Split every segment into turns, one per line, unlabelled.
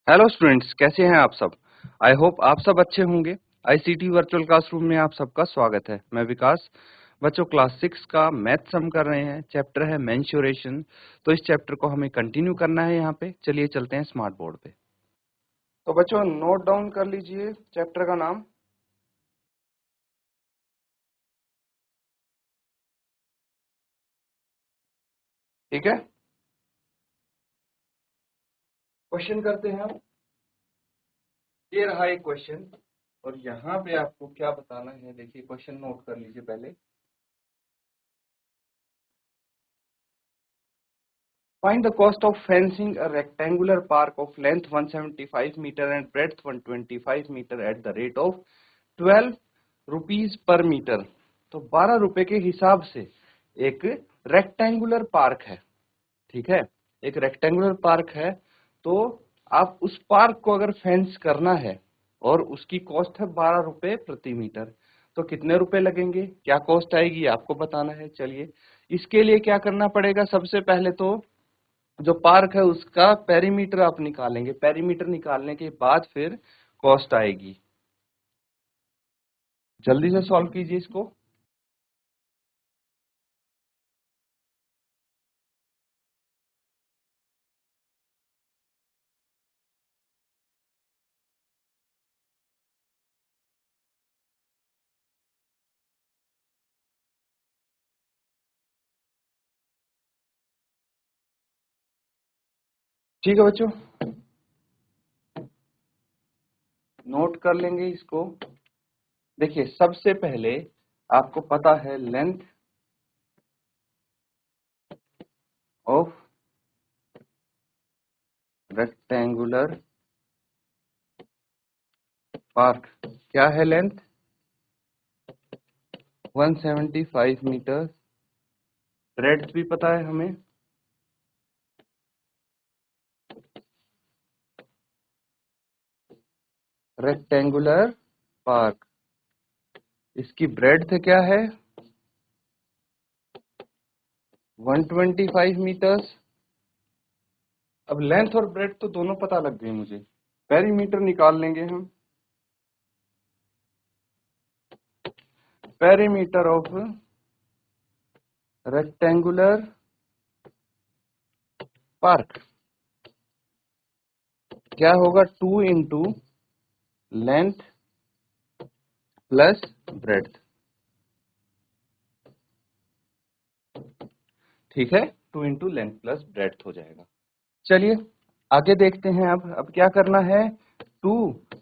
Hello students, कैसे हैं आप सब। आई होप आप सब अच्छे होंगे। आईसीटी वर्चुअल क्लासरूम में आप सबका स्वागत है। मैं विकास। बच्चों, क्लास 6 का मैथ्स हम कर रहे हैं। चैप्टर है मेंसुरेशन। तो इस चैप्टर को हमें कंटिन्यू करना है यहाँ पे। चलिए चलते हैं स्मार्ट बोर्ड पे। तो बच्चों, नोट डाउन कर लीजिए चैप्टर का नाम। ठीक है, क्वेश्चन करते हैं हम। ये रहा एक क्वेश्चन, और यहाँ पे आपको क्या बताना है, देखिए क्वेश्चन नोट कर लीजिए पहले। Find the cost of fencing a rectangular park of length 175 meter and breadth 125 meter at the rate of 12 rupees per meter। तो 12 रुपए के हिसाब से एक रेक्टेंगुलर पार्क है। ठीक है, एक रेक्टेंगुलर पार्क है। तो आप उस पार्क को अगर फेंस करना है और उसकी कॉस्ट है 12 रुपए प्रति मीटर, तो कितने रुपए लगेंगे, क्या कॉस्ट आएगी, आपको बताना है। चलिए, इसके लिए क्या करना पड़ेगा, सबसे पहले तो जो पार्क है उसका पेरीमीटर आप निकालेंगे। पेरीमीटर निकालने के बाद फिर कॉस्ट आएगी। जल्दी से सॉल्व कीजिए इसको। ठीक है बच्चों, नोट कर लेंगे इसको। देखिए, सबसे पहले आपको पता है लेंथ ऑफ रेक्टेंगुलर पार्क क्या है, लेंथ 175 मीटर। ब्रेड्थ भी पता है हमें, रेक्टेंगुलर पार्क, इसकी ब्रेड्थ क्या है 125 मीटर्स। अब लेंथ और ब्रेड्थ तो दोनों पता लग गई मुझे। पेरीमीटर निकाल लेंगे हम। पेरीमीटर ऑफ रेक्टेंगुलर पार्क क्या होगा, 2 इंटू लेंथ प्लस ब्रेड्थ। ठीक है, 2 इंटू लेंथ प्लस ब्रेड्थ हो जाएगा। चलिए आगे देखते हैं। अब क्या करना है, 2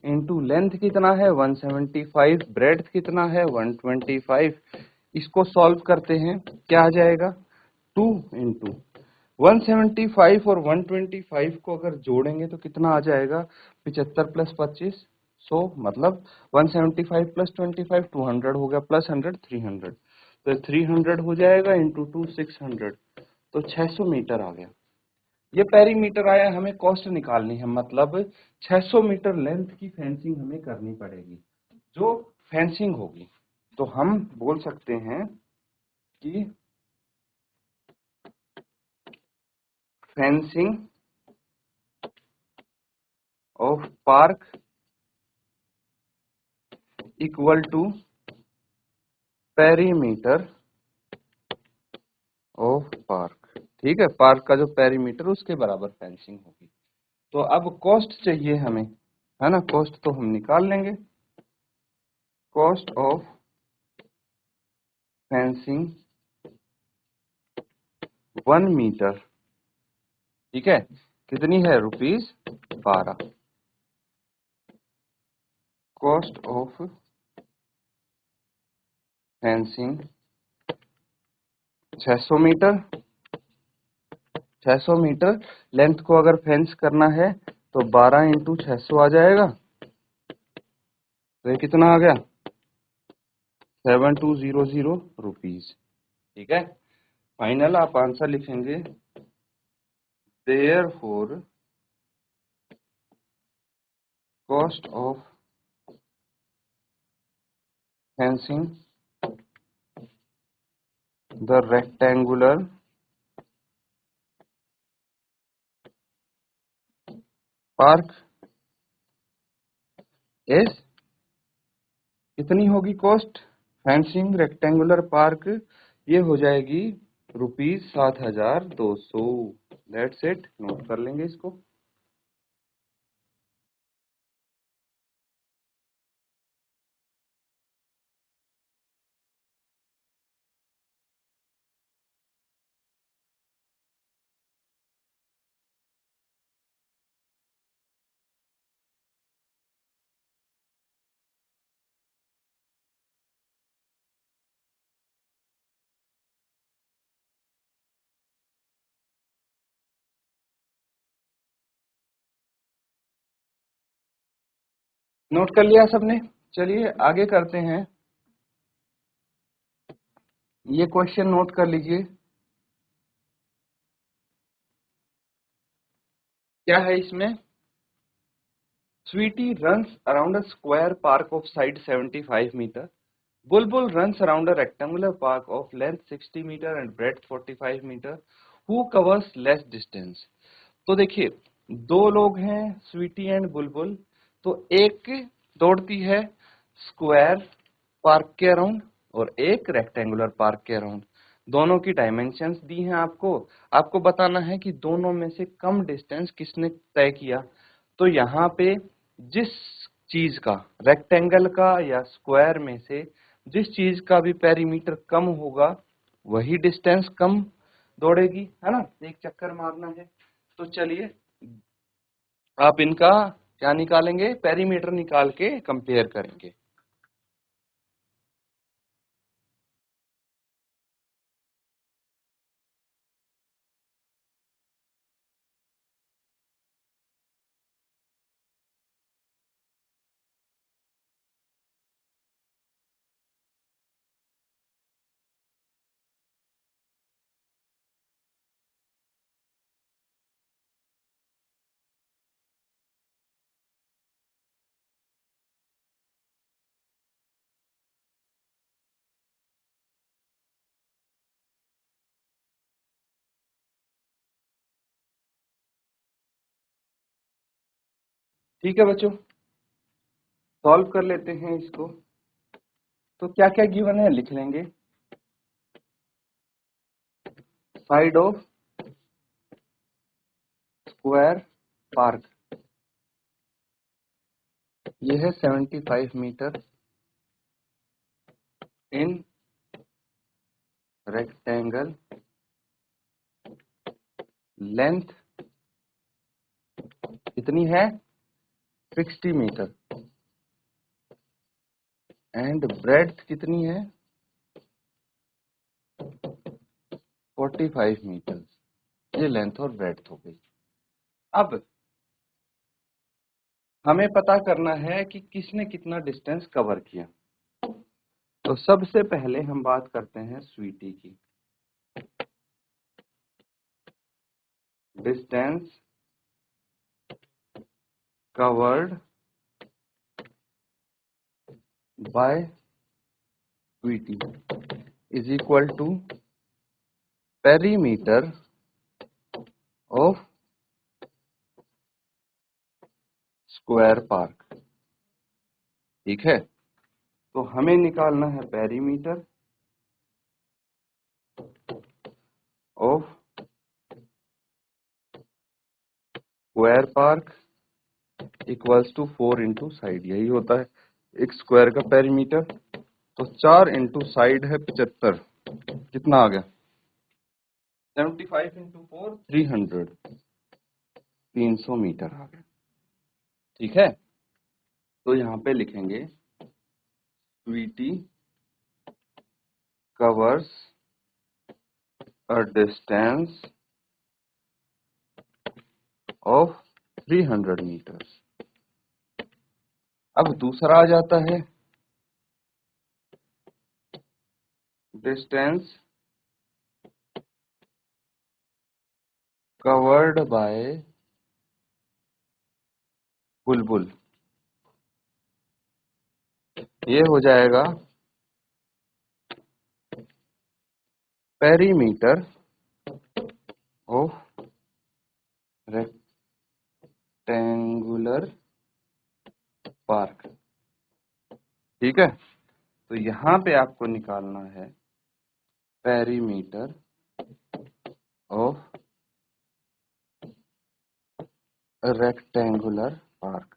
इंटू लेंथ कितना है 175, ब्रेड्थ कितना है 125। इसको सॉल्व करते हैं, क्या आ जाएगा, 2 इंटू 175 और 125 को अगर जोड़ेंगे तो कितना आ जाएगा, 75 प्लस 25 100, मतलब 175 प्लस 25 200 हो गया, प्लस 100 300। तो 300 हो जाएगा इंटू 2 600, तो 600 मीटर आ गया। ये पेरीमीटर आया। हमें कॉस्ट निकालनी है, मतलब 600 मीटर लेंथ की फेंसिंग हमें करनी पड़ेगी जो फेंसिंग होगी। तो हम बोल सकते हैं कि fencing of park equal to perimeter of park. ठीक है, पार्क का जो पेरीमीटर उसके बराबर फेंसिंग होगी। तो अब कॉस्ट चाहिए हमें, है ना। कॉस्ट तो हम निकाल लेंगे। कॉस्ट ऑफ फेंसिंग 1 मीटर, ठीक है, कितनी है, ₹12। Cost of fencing 600 metre. 600 metre length को अगर फेंस करना है तो 12 इंटू 600 आ जाएगा। तो ये कितना आ गया, 7200 रुपीज। ठीक है, फाइनल आप आंसर लिखेंगे, therefore cost of fencing the rectangular park is कितनी होगी कॉस्ट फेंसिंग रेक्टेंगुलर पार्क, ये हो जाएगी ₹7,200। दैट्स इट, नोट कर लेंगे इसको। नोट कर लिया सबने? चलिए आगे करते हैं। ये क्वेश्चन नोट कर लीजिए। क्या है इसमें? Sweety runs around a square park of side 75 metre. Bulbul runs around a rectangular park of length 60 meter and breadth 45 meter. Who covers less distance? तो देखिए, दो लोग हैं, स्वीटी एंड बुलबुल। तो एक दौड़ती है स्क्वायर पार्क के अराउंड और एक रेक्टेंगुलर पार्क के अराउंड। दोनों की डायमेंशंस दी हैं आपको। आपको बताना है कि दोनों में से कम डिस्टेंस किसने तय किया। तो यहाँ पे जिस चीज का, रेक्टेंगल का या स्क्वायर में से जिस चीज का भी पेरीमीटर कम होगा वही डिस्टेंस कम दौड़ेगी, है ना। एक चक्कर मारना है। तो चलिए आप इनका क्या निकालेंगे, पेरीमीटर निकाल के कंपेयर करेंगे। ठीक है बच्चों, सॉल्व कर लेते हैं इसको। तो क्या क्या गिवन है लिख लेंगे। साइड ऑफ स्क्वायर पार्क ये है 75 मीटर इन रेक्टेंगल, लेंथ कितनी है 60 मीटर एंड ब्रेड्थ कितनी है 45 मीटर। ये लेंथ और ब्रेड्थ हो गई। अब हमें पता करना है कि किसने कितना डिस्टेंस कवर किया। तो सबसे पहले हम बात करते हैं स्वीटी की। Distance covered by Sweety is equal to perimeter of square park. ठीक है, तो हमें निकालना है perimeter of square park equals to 4 into side. यही होता है एक स्क्वायर का पेरीमीटर। तो 4 इंटू साइड है 75, कितना आ गया 75 इंटू 4 300, 300 मीटर आ गया। ठीक है, तो यहाँ पे लिखेंगे Sweety covers a distance of 300 meters। अब दूसरा आ जाता है डिस्टेंस कवर्ड बाय बुलबुल। ये हो जाएगा पेरीमीटर ऑफ रेक्टेंगुलर पार्क। ठीक है, तो यहाँ पे आपको निकालना है पेरीमीटर ऑफ रेक्टेंगुलर पार्क।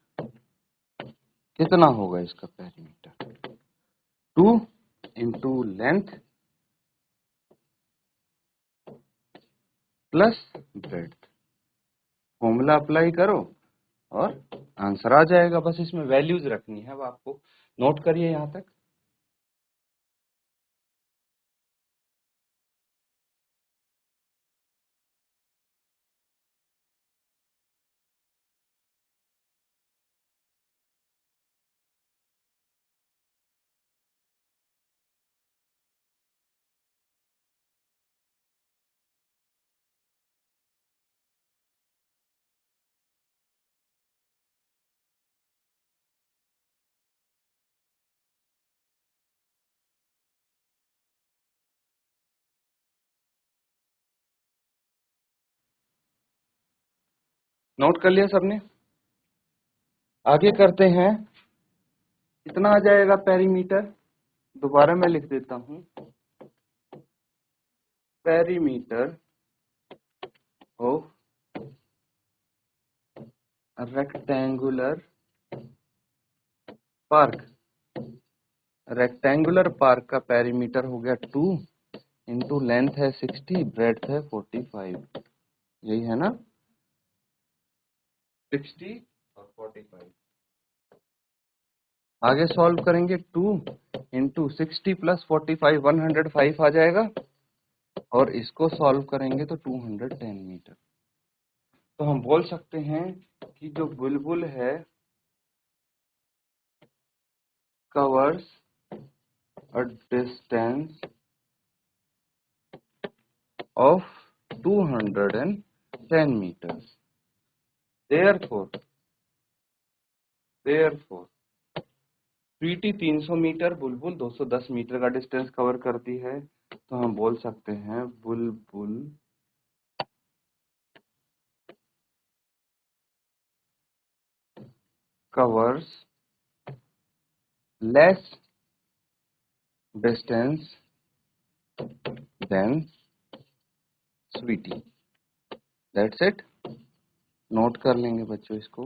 कितना होगा इसका perimeter? 2 into length plus breadth. Formula apply करो और आंसर आ जाएगा। बस इसमें वैल्यूज रखनी है, अब आपको नोट करिए यहां तक। नोट कर लिया सबने? आगे करते हैं। कितना आ जाएगा पेरीमीटर? दोबारा मैं लिख देता हूं, perimeter of rectangular park. Rectangular park का पेरीमीटर हो गया 2 इंटू लेंथ है 60, ब्रेड्थ है 45। यही है ना, 60 और 45। आगे सॉल्व करेंगे, 2 इंटू 60 प्लस 45 105 आ जाएगा, और इसको सॉल्व करेंगे तो 210 मीटर। तो हम बोल सकते हैं कि जो बुलबुल है covers a distance of 210 meters. Therefore, Sweety 300 metre, Bulbul 210 metre का डिस्टेंस कवर करती है। तो हम बोल सकते हैं बुलबुल covers less distance than Sweety. That's it. Note कर लेंगे बच्चों इसको।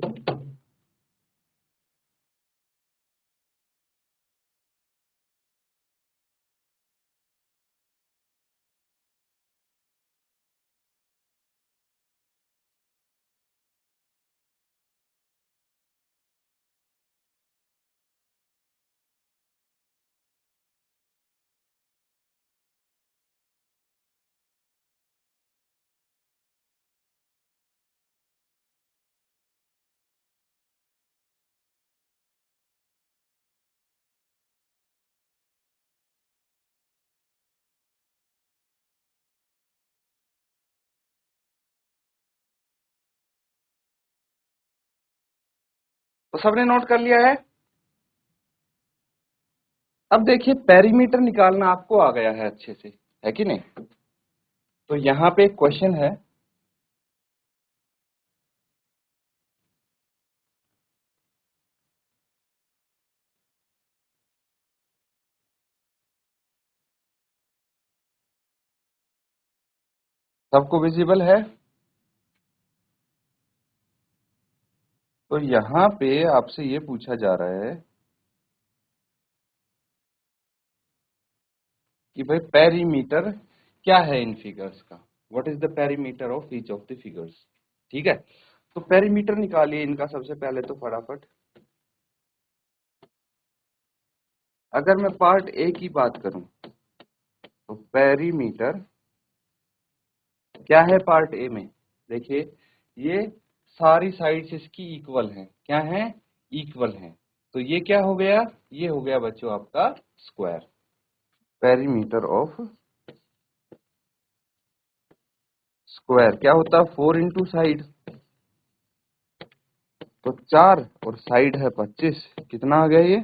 तो सबने नोट कर लिया है? अब देखिए, पेरीमीटर निकालना आपको आ गया है अच्छे से, है कि नहीं? तो यहाँ पे एक क्वेश्चन है, सबको विजिबल है? तो यहाँ पे आपसे ये पूछा जा रहा है कि भाई पेरीमीटर क्या है इन फिगर्स का, what is the perimeter of each of the figures. ठीक है, तो पेरीमीटर निकालिए इनका सबसे पहले तो फटाफट। अगर मैं पार्ट ए की बात करूं तो पेरीमीटर क्या है पार्ट ए में? देखिए, ये सारी साइड्स इसकी इक्वल हैं। क्या है? इक्वल हैं। तो ये क्या हो गया? ये हो गया बच्चों आपका स्क्वायर। पेरीमीटर ऑफ स्क्वायर क्या होता है? 4 इंटू साइड, तो 4 और साइड है 25, कितना आ गया ये?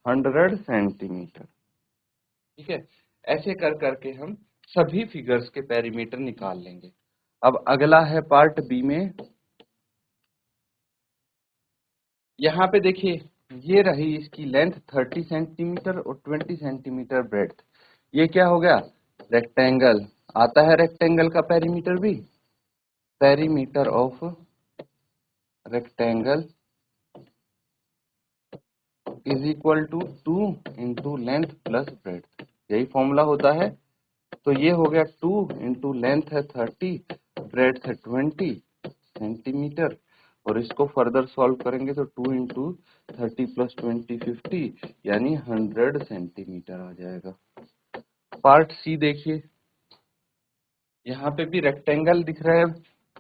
100 सेंटीमीटर। ठीक है, ऐसे कर करके हम सभी फिगर्स के पेरीमीटर निकाल लेंगे। अब अगला है पार्ट बी में। यहाँ पे देखिए, ये रही इसकी लेंथ 30 सेंटीमीटर और 20 सेंटीमीटर ब्रेड्थ। ये क्या हो गया? रेक्टेंगल। आता है रेक्टेंगल का पेरीमीटर भी, perimeter of rectangle is equal to 2 into length plus breadth, यही फॉर्मूला होता है। तो ये हो गया 2 इंटू लेंथ है 30, ब्रेड्थ है 20 सेंटीमीटर, और इसको फर्दर सॉल्व करेंगे तो 2 इंटू 30 प्लस 20 50, यानी 100 सेंटीमीटर आ जाएगा। पार्ट सी देखिए, यहाँ पे भी रेक्टेंगल दिख रहा है,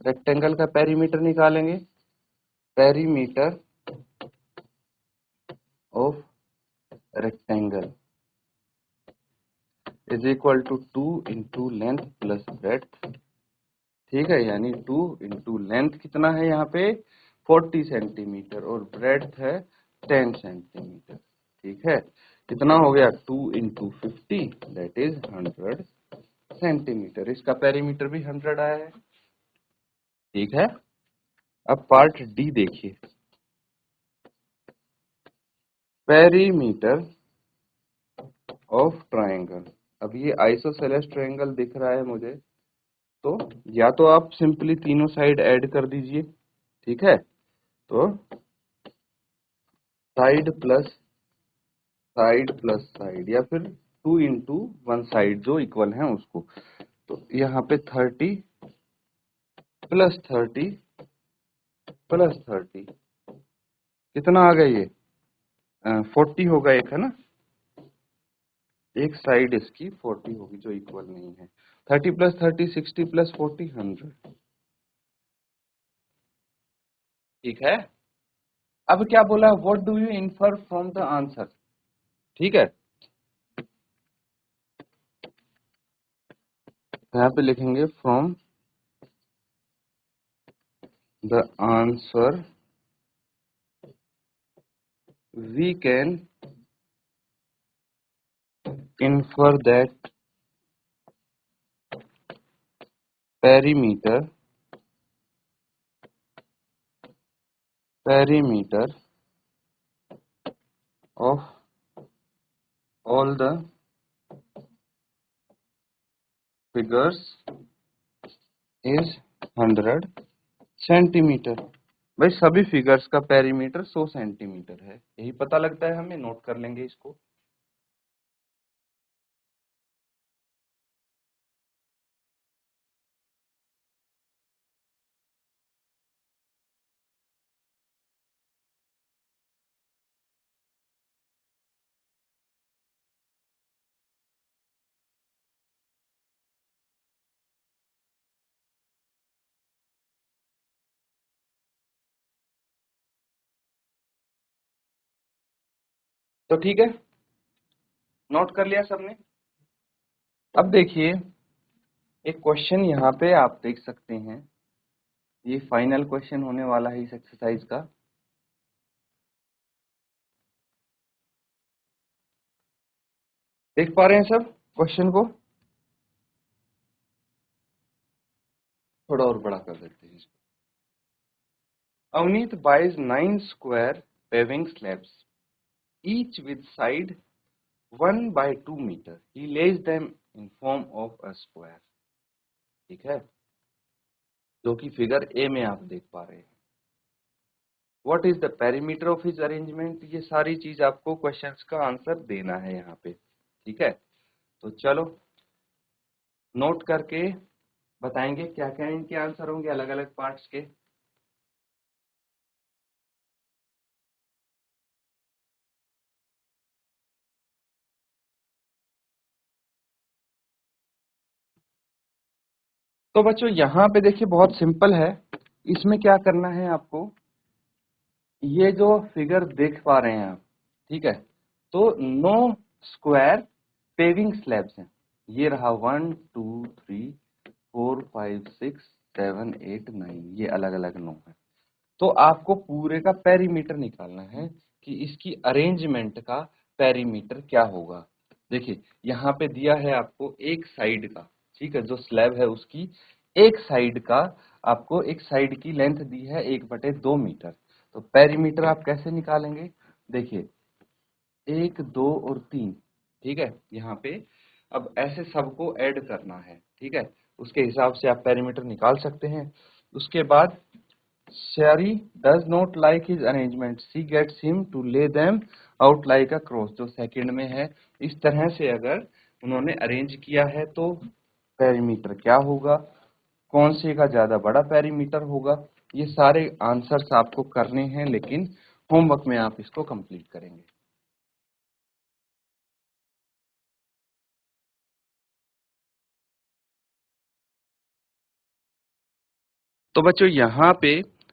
रेक्टेंगल का पेरीमीटर निकालेंगे। Perimeter of rectangle is equal to 2 into length plus breadth, ठीक है, यानी 2 इंटू लेंथ कितना है यहाँ पे 40 सेंटीमीटर और ब्रेड्थ है 10 सेंटीमीटर, ठीक है। कितना हो गया 2 इंटू 50, दैट इज 100 सेंटीमीटर। इसका पेरीमीटर भी 100 आया है, ठीक है। अब पार्ट डी देखिए, पेरीमीटर ऑफ ट्राइंगल। अब ये आइसोसेलेस ट्राइंगल दिख रहा है मुझे, तो या तो आप सिंपली तीनों साइड ऐड कर दीजिए, ठीक है। तो साइड प्लस साइड, या फिर 2 इंटू 1 साइड जो इक्वल है उसको। तो यहाँ पे 30 प्लस 30 प्लस 30 कितना आ गया ये 40 होगा एक, है ना। एक साइड इसकी 40 होगी जो इक्वल नहीं है। 30 प्लस 30 60 प्लस 40 100, ठीक है। अब क्या बोला, what do you infer from the answer, ठीक है। यहाँ पे लिखेंगे from the answer we can infer that perimeter of all the figures is 100 centimetre. भाई सभी फिगर्स का पेरीमीटर 100 सेंटीमीटर है, यही पता लगता है हमें, नोट कर लेंगे इसको। तो ठीक है, नोट कर लिया सबने। अब देखिए एक क्वेश्चन यहाँ पे आप देख सकते हैं, ये फाइनल क्वेश्चन होने वाला है इस एक्सरसाइज का। देख पा रहे हैं सब क्वेश्चन को? थोड़ा और बड़ा कर देते हैं इसको। Avneet buys 9 square paving slabs, each with side 1 by 2 meter. He lays them in form of a square, ठीक है, जो कि फिगर ए में आप देख पा रहे हैं। What is the perimeter of his arrangement? ये सारी चीज आपको क्वेश्चंस का आंसर देना है यहाँ पे, ठीक है। तो चलो नोट करके बताएंगे क्या क्या इनके आंसर होंगे अलग अलग पार्ट्स के। तो बच्चों यहाँ पे देखिए बहुत सिंपल है, इसमें क्या करना है आपको, ये जो फिगर देख पा रहे हैं आप, ठीक है, तो 9 स्क्वायर पेविंग स्लैब्स हैं। ये रहा 1 2 3 4 5 6 7 8 9, ये अलग अलग 9 है। तो आपको पूरे का पेरीमीटर निकालना है कि इसकी अरेंजमेंट का पेरीमीटर क्या होगा। देखिए यहाँ पे दिया है आपको एक साइड का, ठीक है, जो स्लैब है उसकी एक साइड का, आपको एक साइड की लेंथ दी है 1/2 मीटर। तो पेरीमीटर आप कैसे निकालेंगे, देखिए 1 2 और 3, ठीक है, यहाँ पे अब ऐसे सबको ऐड करना है, ठीक है, उसके हिसाब से आप पेरीमीटर निकाल सकते हैं। उसके बाद Sherry does not like his arrangement, she gets him to lay them out like a cross, जो सेकंड में है। इस तरह से अगर उन्होंने अरेंज किया है तो पेरीमीटर क्या होगा, कौन से का ज्यादा बड़ा पेरीमीटर होगा, ये सारे आंसर्स आपको करने हैं, लेकिन होमवर्क में आप इसको कंप्लीट करेंगे। तो बच्चों यहाँ पे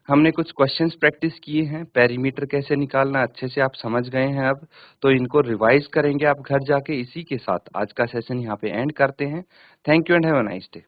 हमने कुछ क्वेश्चंस प्रैक्टिस किए हैं, पेरीमीटर कैसे निकालना अच्छे से आप समझ गए हैं अब, तो इनको रिवाइज करेंगे आप घर जाके। इसी के साथ आज का सेशन यहाँ पे एंड करते हैं। Thank you and have a nice day.